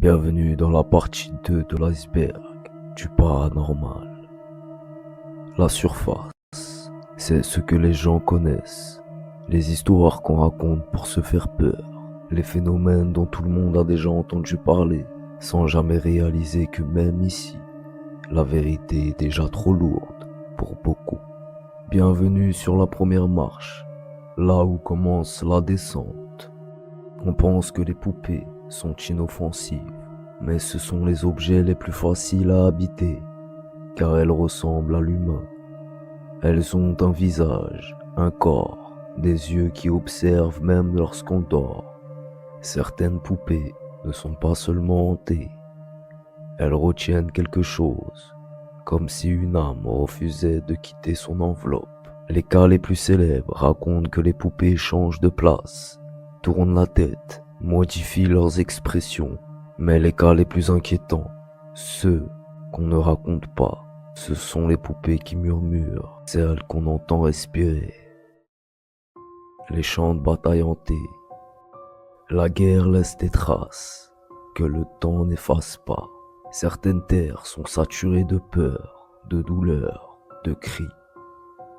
Bienvenue dans la partie 2 de l'iceberg du paranormal. La surface, c'est ce que les gens connaissent, les histoires qu'on raconte pour se faire peur, les phénomènes dont tout le monde a déjà entendu parler, sans jamais réaliser que même ici, la vérité est déjà trop lourde pour beaucoup. Bienvenue sur la première marche, là où commence la descente. On pense que les poupées sont inoffensives, mais ce sont les objets les plus faciles à habiter, car elles ressemblent à l'humain. Elles ont un visage, un corps, des yeux qui observent même lorsqu'on dort. Certaines poupées ne sont pas seulement hantées, elles retiennent quelque chose, comme si une âme refusait de quitter son enveloppe. Les cas les plus célèbres racontent que les poupées changent de place, tournent la tête, modifient leurs expressions. Mais les cas les plus inquiétants, ceux qu'on ne raconte pas, ce sont les poupées qui murmurent, celles qu'on entend respirer. Les champs de bataille hantés. La guerre laisse des traces que le temps n'efface pas. Certaines terres sont saturées de peur, de douleur, de cris,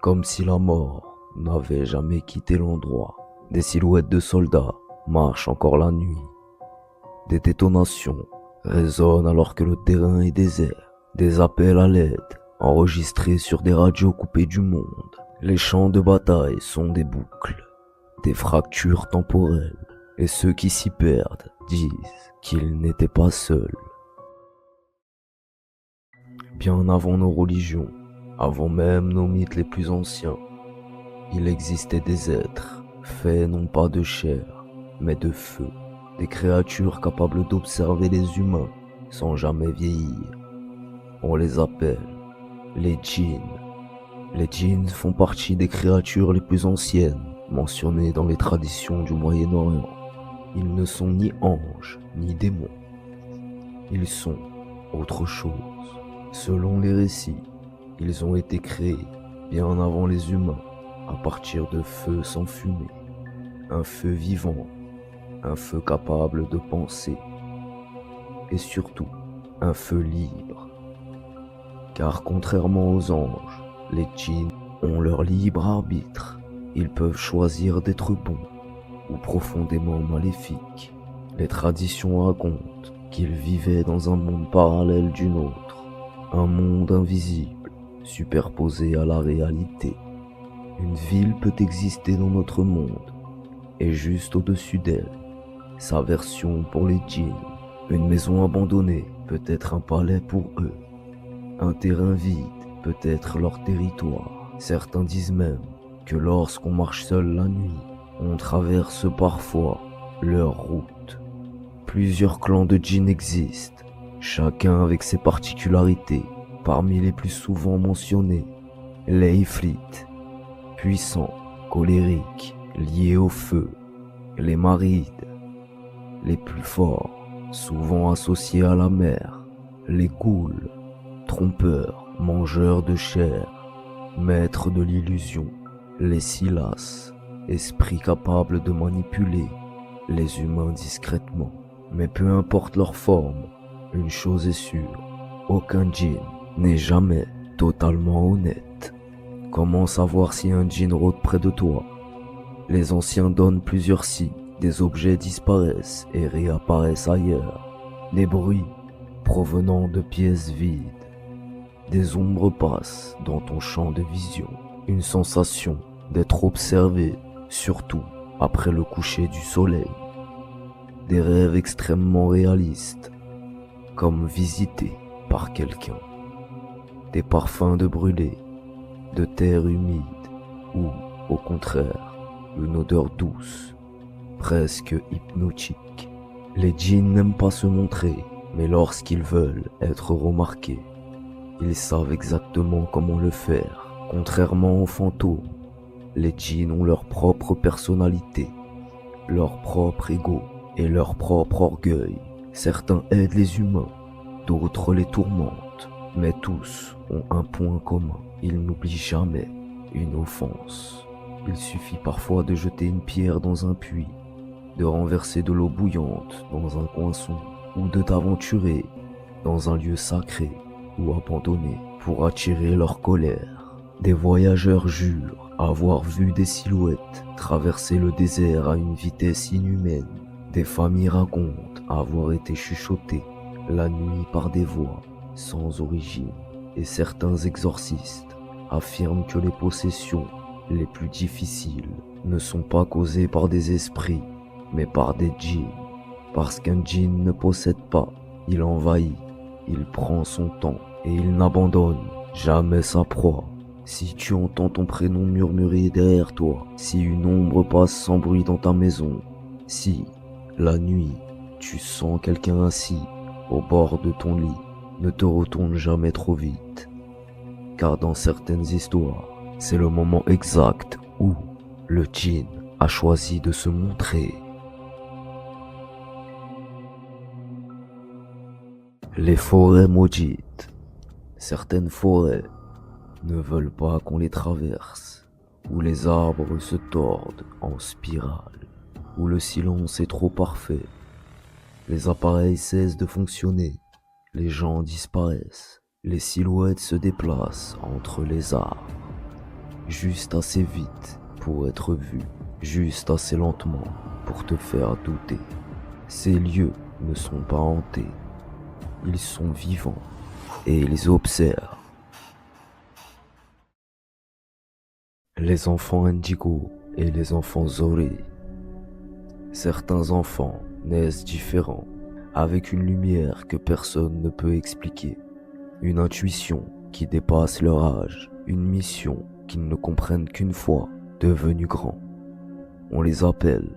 comme si la mort n'avait jamais quitté l'endroit. Des silhouettes de soldats marchent encore la nuit. Des détonations résonnent alors que le terrain est désert. Des appels à l'aide enregistrés sur des radios coupées du monde. Les champs de bataille sont des boucles, des fractures temporelles. Et ceux qui s'y perdent disent qu'ils n'étaient pas seuls. Bien avant nos religions, avant même nos mythes les plus anciens, il existait des êtres faits non pas de chair, mais de feu. Des créatures capables d'observer les humains sans jamais vieillir. On les appelle les djinns. Les djinns font partie des créatures les plus anciennes mentionnées dans les traditions du Moyen-Orient. Ils ne sont ni anges ni démons. Ils sont autre chose. Selon les récits, ils ont été créés bien avant les humains à partir de feux sans fumée. Un feu vivant, un feu capable de penser, et surtout un feu libre. Car contrairement aux anges, les djinns ont leur libre arbitre. Ils peuvent choisir d'être bons ou profondément maléfiques. Les traditions racontent qu'ils vivaient dans un monde parallèle du nôtre, un monde invisible, superposé à la réalité. Une ville peut exister dans notre monde, et juste au-dessus d'elle, sa version pour les djinns. Une maison abandonnée peut être un palais pour eux. Un terrain vide peut être leur territoire. Certains disent même que lorsqu'on marche seul la nuit, on traverse parfois leur route. Plusieurs clans de djinns existent, chacun avec ses particularités. Parmi les plus souvent mentionnés, les ifrits, puissants, colériques, liés au feu. Les marids, les plus forts, souvent associés à la mer. Les ghouls, trompeurs, mangeurs de chair, maîtres de l'illusion. Les silas, esprits capables de manipuler les humains discrètement. Mais peu importe leur forme, une chose est sûre, aucun djinn n'est jamais totalement honnête. Comment savoir si un djinn rôde près de toi? Les anciens donnent plusieurs signes. Des objets disparaissent et réapparaissent ailleurs. Des bruits provenant de pièces vides. Des ombres passent dans ton champ de vision. Une sensation d'être observé, surtout après le coucher du soleil. Des rêves extrêmement réalistes, comme visités par quelqu'un. Des parfums de brûlé, de terre humide, ou, au contraire, une odeur douce, presque hypnotique. Les djinns n'aiment pas se montrer, mais lorsqu'ils veulent être remarqués, ils savent exactement comment le faire. Contrairement aux fantômes, les djinns ont leur propre personnalité, leur propre ego et leur propre orgueil. Certains aident les humains, d'autres les tourmentent, mais tous ont un point commun. Ils n'oublient jamais une offense. Il suffit parfois de jeter une pierre dans un puits, de renverser de l'eau bouillante dans un coin sombre, ou de t'aventurer dans un lieu sacré ou abandonné pour attirer leur colère. Des voyageurs jurent avoir vu des silhouettes traverser le désert à une vitesse inhumaine. Des familles racontent avoir été chuchotées la nuit par des voix sans origine. Et certains exorcistes affirment que les possessions les plus difficiles ne sont pas causées par des esprits, mais par des djinns. Parce qu'un djinn ne possède pas, il envahit, il prend son temps et il n'abandonne jamais sa proie. Si tu entends ton prénom murmurer derrière toi, si une ombre passe sans bruit dans ta maison, si, la nuit, tu sens quelqu'un assis au bord de ton lit, ne te retourne jamais trop vite. Car dans certaines histoires, c'est le moment exact où le djinn a choisi de se montrer. Les forêts maudites. Certaines forêts ne veulent pas qu'on les traverse, où les arbres se tordent en spirale, où le silence est trop parfait. Les appareils cessent de fonctionner, les gens disparaissent, les silhouettes se déplacent entre les arbres, juste assez vite pour être vues, juste assez lentement pour te faire douter. Ces lieux ne sont pas hantés, ils sont vivants et ils observent. Les enfants indigo et les enfants Zoré. Certains enfants naissent différents, avec une lumière que personne ne peut expliquer, une intuition qui dépasse leur âge, une mission qu'ils ne comprennent qu'une fois devenus grands. On les appelle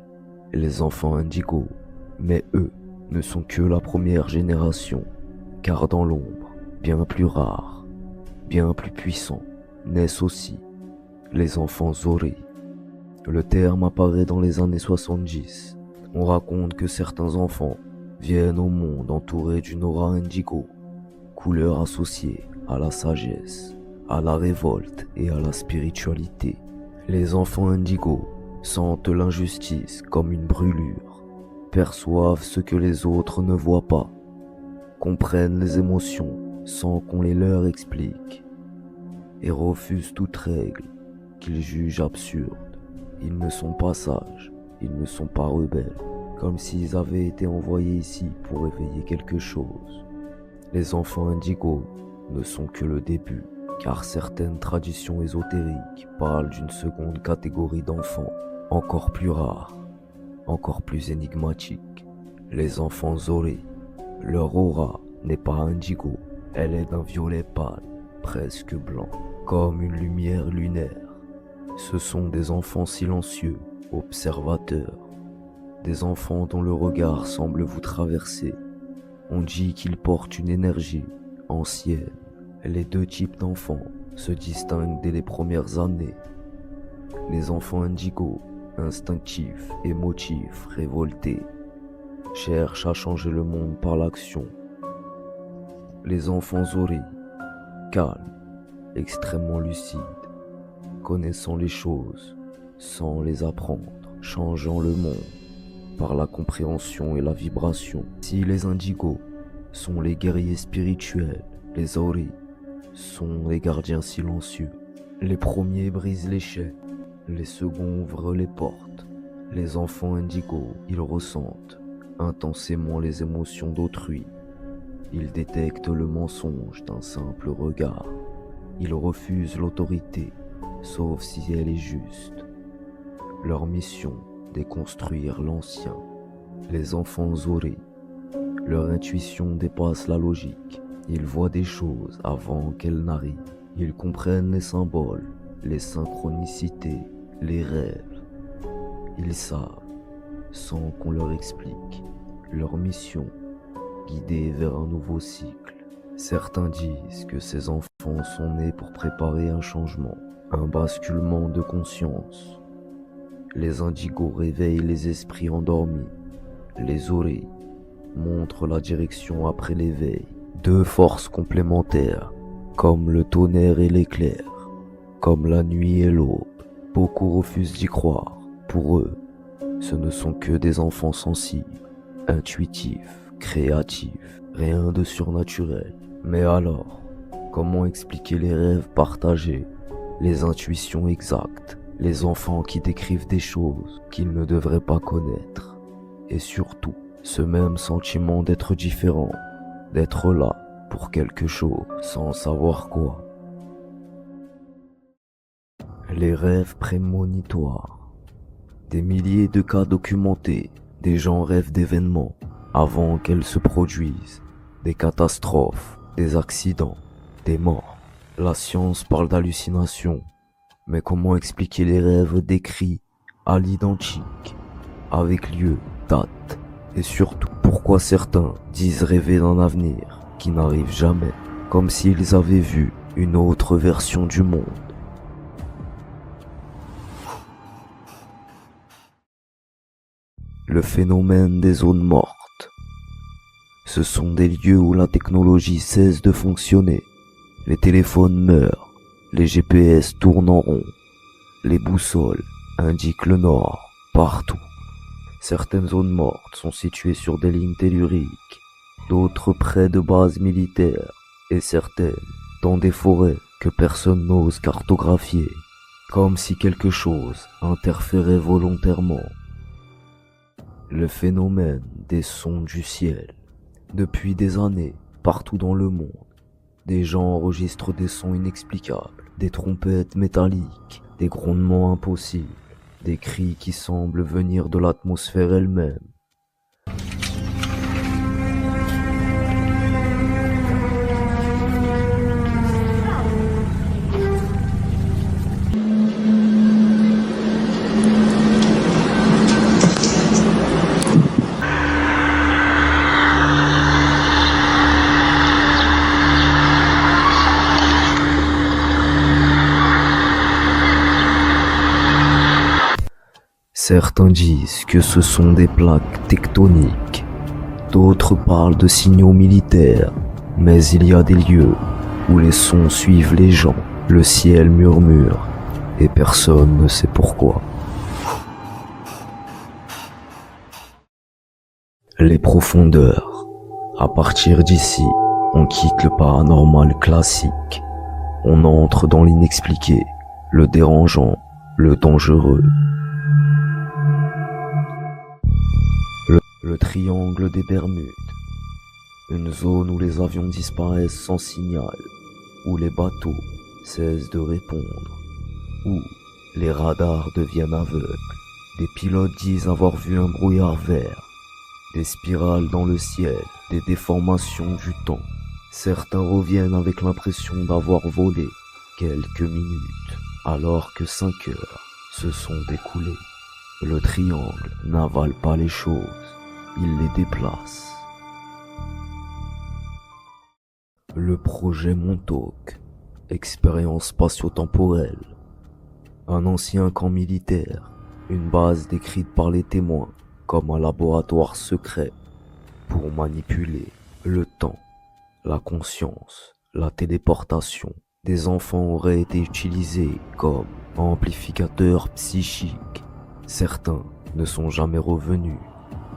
les enfants indigo, mais eux ne sont que la première génération, car dans l'ombre, bien plus rare, bien plus puissant, naissent aussi les enfants Zoré. Le terme apparaît dans les années 70. On raconte que certains enfants viennent au monde entourés d'une aura indigo, couleur associée à la sagesse, à la révolte et à la spiritualité. Les enfants indigo sentent l'injustice comme une brûlure, perçoivent ce que les autres ne voient pas, comprennent les émotions sans qu'on les leur explique, et refusent toute règle qu'ils jugent absurde. Ils ne sont pas sages, ils ne sont pas rebelles, comme s'ils avaient été envoyés ici pour éveiller quelque chose. Les enfants indigos ne sont que le début, car certaines traditions ésotériques parlent d'une seconde catégorie d'enfants, encore plus rares, encore plus énigmatiques. Les enfants Zoré. Leur aura n'est pas indigo, elle est d'un violet pâle, presque blanc, comme une lumière lunaire. Ce sont des enfants silencieux, observateurs, des enfants dont le regard semble vous traverser. On dit qu'ils portent une énergie ancienne. Les deux types d'enfants se distinguent dès les premières années. Les enfants indigos, instinctifs, émotifs, révoltés, cherchent à changer le monde par l'action. Les enfants Zoré, calmes, extrêmement lucides, connaissant les choses sans les apprendre, changeant le monde par la compréhension et la vibration. Si les indigos sont les guerriers spirituels, les Zoré sont les gardiens silencieux. Les premiers brisent les chaînes, les seconds ouvrent les portes. Les enfants indigos, ils ressentent intensément les émotions d'autrui. Ils détectent le mensonge d'un simple regard. Ils refusent l'autorité, sauf si elle est juste. Leur mission, déconstruire l'ancien. Les enfants Zoré, leur intuition dépasse la logique. Ils voient des choses avant qu'elles n'arrivent. Ils comprennent les symboles, les synchronicités, les rêves. Ils savent, sans qu'on leur explique, leur mission, guidée vers un nouveau cycle. Certains disent que ces enfants sont nés pour préparer un changement, un basculement de conscience. Les indigos réveillent les esprits endormis. Les Zoré montrent la direction après l'éveil. Deux forces complémentaires, comme le tonnerre et l'éclair, comme la nuit et l'aube. Beaucoup refusent d'y croire. Pour eux, ce ne sont que des enfants sensibles, intuitifs, créative, rien de surnaturel. Mais alors, comment expliquer les rêves partagés, les intuitions exactes, les enfants qui décrivent des choses qu'ils ne devraient pas connaître, et surtout, ce même sentiment d'être différent, d'être là pour quelque chose sans savoir quoi. Les rêves prémonitoires. Des milliers de cas documentés, des gens rêvent d'événements avant qu'elles se produisent, des catastrophes, des accidents, des morts. La science parle d'hallucinations, mais comment expliquer les rêves décrits à l'identique, avec lieu, date, et surtout pourquoi certains disent rêver d'un avenir qui n'arrive jamais, comme s'ils avaient vu une autre version du monde. Le phénomène des zones mortes. Ce sont des lieux où la technologie cesse de fonctionner. Les téléphones meurent, les GPS tournent en rond, les boussoles indiquent le nord partout. Certaines zones mortes sont situées sur des lignes telluriques, d'autres près de bases militaires, et certaines dans des forêts que personne n'ose cartographier, comme si quelque chose interférait volontairement. Le phénomène des sons du ciel. Depuis des années, partout dans le monde, des gens enregistrent des sons inexplicables, des trompettes métalliques, des grondements impossibles, des cris qui semblent venir de l'atmosphère elle-même. Certains disent que ce sont des plaques tectoniques, d'autres parlent de signaux militaires, mais il y a des lieux où les sons suivent les gens, le ciel murmure, et personne ne sait pourquoi. Les profondeurs. À partir d'ici, on quitte le paranormal classique, on entre dans l'inexpliqué, le dérangeant, le dangereux. Le triangle des Bermudes, une zone où les avions disparaissent sans signal, où les bateaux cessent de répondre, où les radars deviennent aveugles. Des pilotes disent avoir vu un brouillard vert, des spirales dans le ciel, des déformations du temps. Certains reviennent avec l'impression d'avoir volé quelques minutes, alors que 5 heures se sont écoulées. Le triangle n'avale pas les choses. Il les déplace. Le projet Montauk, expérience spatio-temporelle. Un ancien camp militaire, une base décrite par les témoins comme un laboratoire secret pour manipuler le temps, la conscience, la téléportation. Des enfants auraient été utilisés comme amplificateurs psychiques. Certains ne sont jamais revenus.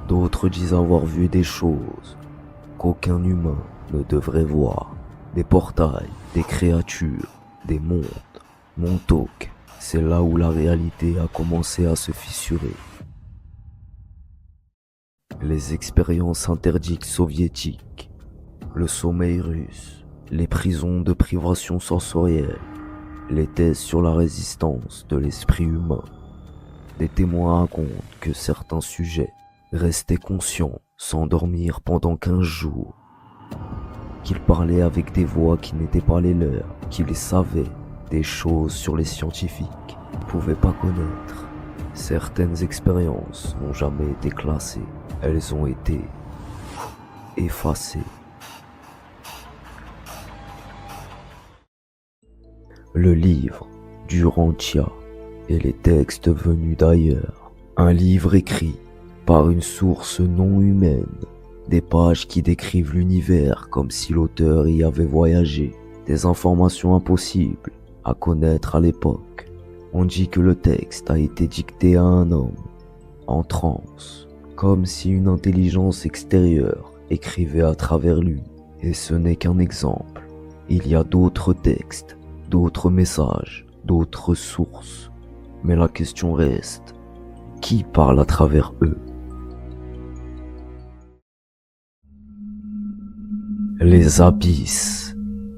D'autres disent avoir vu des choses qu'aucun humain ne devrait voir. Des portails, des créatures, des mondes. Montauk, c'est là où la réalité a commencé à se fissurer. Les expériences interdites soviétiques, le sommeil russe, les prisons de privation sensorielle, les thèses sur la résistance de l'esprit humain. Des témoins racontent que certains sujets restaient conscients sans dormir pendant 15 jours, qu'ils parlaient avec des voix qui n'étaient pas les leurs, qu'ils savaient des choses sur les scientifiques qu'ils ne pouvaient pas connaître. Certaines expériences n'ont jamais été classées, elles ont été effacées. Le livre d'Urantia et les textes venus d'ailleurs. Un livre écrit par une source non humaine. Des pages qui décrivent l'univers comme si l'auteur y avait voyagé. Des informations impossibles à connaître à l'époque. On dit que le texte a été dicté à un homme, en transe, comme si une intelligence extérieure écrivait à travers lui, et ce n'est qu'un exemple. Il y a d'autres textes, d'autres messages, d'autres sources. Mais la question reste, qui parle à travers eux? Les abysses.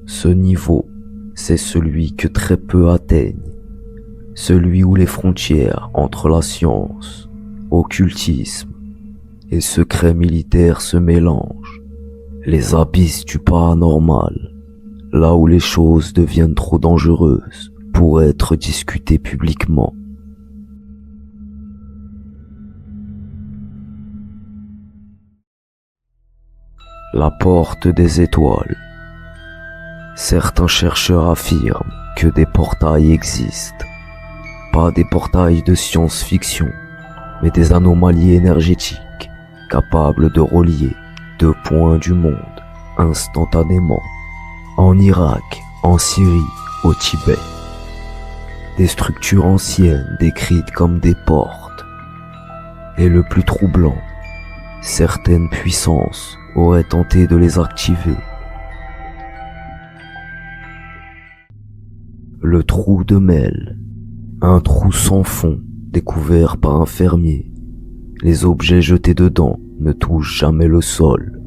Ce niveau, c'est celui que très peu atteignent. Celui où les frontières entre la science, occultisme et secrets militaires se mélangent. Les abysses du paranormal. Là où les choses deviennent trop dangereuses pour être discutées publiquement. La porte des étoiles. Certains chercheurs affirment que des portails existent. Pas des portails de science-fiction, mais des anomalies énergétiques capables de relier deux points du monde instantanément. En Irak, en Syrie, au Tibet. Des structures anciennes décrites comme des portes. Et le plus troublant, certaines puissances auraient tenté de les activer. Le trou de Mel, un trou sans fond découvert par un fermier. Les objets jetés dedans ne touchent jamais le sol.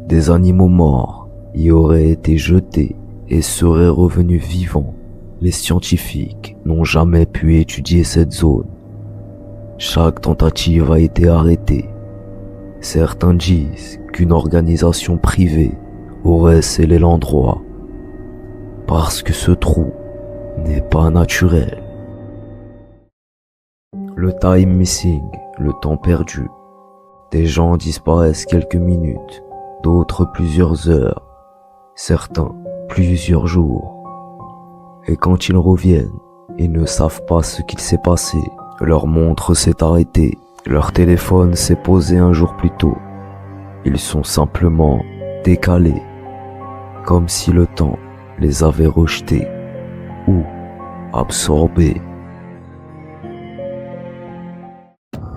Des animaux morts y auraient été jetés et seraient revenus vivants. Les scientifiques n'ont jamais pu étudier cette zone. Chaque tentative a été arrêtée. Certains disent qu'une organisation privée aurait scellé l'endroit parce que ce trou n'est pas naturel. Le time missing, le temps perdu. Des gens disparaissent quelques minutes, d'autres plusieurs heures, certains plusieurs jours. Et quand ils reviennent, ils ne savent pas ce qu'il s'est passé. Leur montre s'est arrêtée, leur téléphone s'est posé un jour plus tôt. Ils sont simplement décalés, comme si le temps les avait rejetés ou absorbés.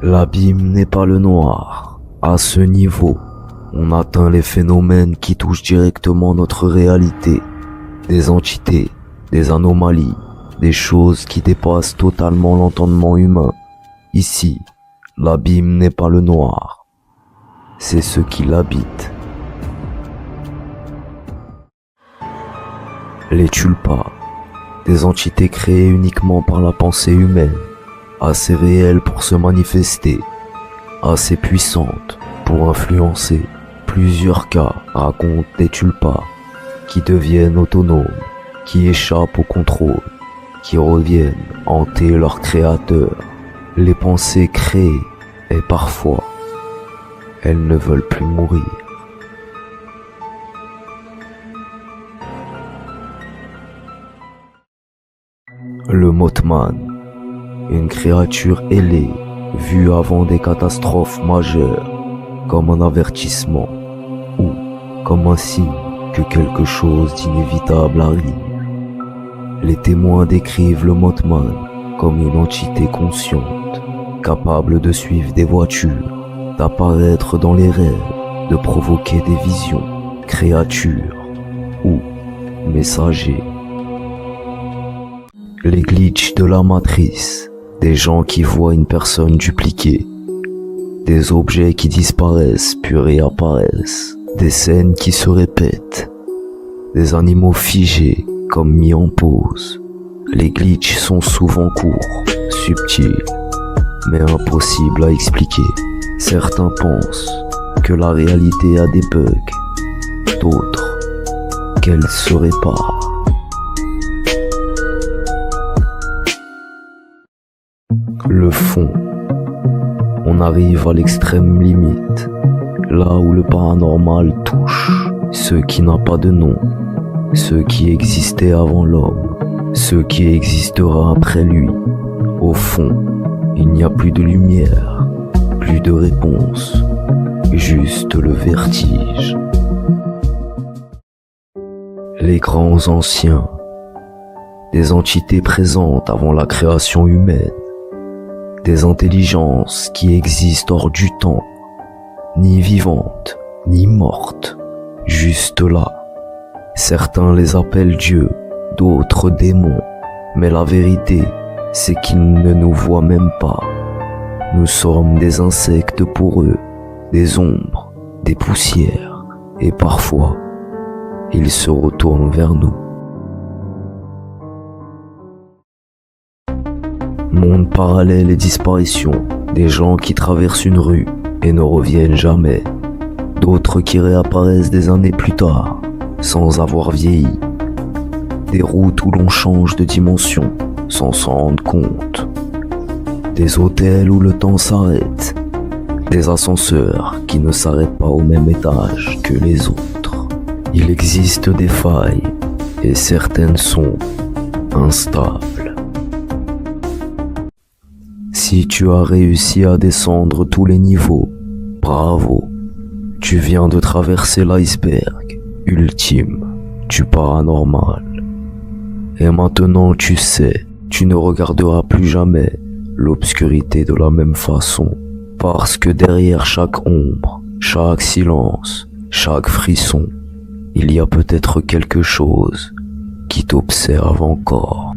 L'abîme n'est pas le noir. À ce niveau, on atteint les phénomènes qui touchent directement notre réalité. Des entités, des anomalies, des choses qui dépassent totalement l'entendement humain. Ici, l'abîme n'est pas le noir. C'est ce qui l'habite. Les tulpas, des entités créées uniquement par la pensée humaine, assez réelles pour se manifester, assez puissantes pour influencer. Plusieurs cas racontent des tulpas qui deviennent autonomes, qui échappent au contrôle, qui reviennent hanter leur créateur. Les pensées créées et parfois, elles ne veulent plus mourir. Le Mothman, une créature ailée, vue avant des catastrophes majeures, comme un avertissement ou comme un signe que quelque chose d'inévitable arrive. Les témoins décrivent le Mothman comme une entité consciente, capable de suivre des voitures, d'apparaître dans les rêves, de provoquer des visions, créatures ou messagers. Les glitches de la matrice, des gens qui voient une personne dupliquée, des objets qui disparaissent puis réapparaissent, des scènes qui se répètent, des animaux figés comme mis en pause. Les glitches sont souvent courts, subtils, mais impossibles à expliquer. Certains pensent que la réalité a des bugs, d'autres qu'elle se répare. Le fond. On arrive à l'extrême limite, là où le paranormal touche ce qui n'a pas de nom, ce qui existait avant l'homme, ce qui existera après lui. Au fond, il n'y a plus de lumière, plus de réponse, juste le vertige. Les grands anciens, des entités présentes avant la création humaine, des intelligences qui existent hors du temps, ni vivantes, ni mortes, juste là. Certains les appellent Dieu, d'autres démons, mais la vérité, c'est qu'ils ne nous voient même pas. Nous sommes des insectes pour eux, des ombres, des poussières, et parfois, ils se retournent vers nous. Monde parallèle et disparition, des gens qui traversent une rue et ne reviennent jamais, d'autres qui réapparaissent des années plus tard, sans avoir vieilli, des routes où l'on change de dimension sans s'en rendre compte, des hôtels où le temps s'arrête, des ascenseurs qui ne s'arrêtent pas au même étage que les autres. Il existe des failles et certaines sont instables. Si tu as réussi à descendre tous les niveaux, bravo, tu viens de traverser l'iceberg ultime du paranormal. Et maintenant tu sais, tu ne regarderas plus jamais l'obscurité de la même façon, parce que derrière chaque ombre, chaque silence, chaque frisson, il y a peut-être quelque chose qui t'observe encore.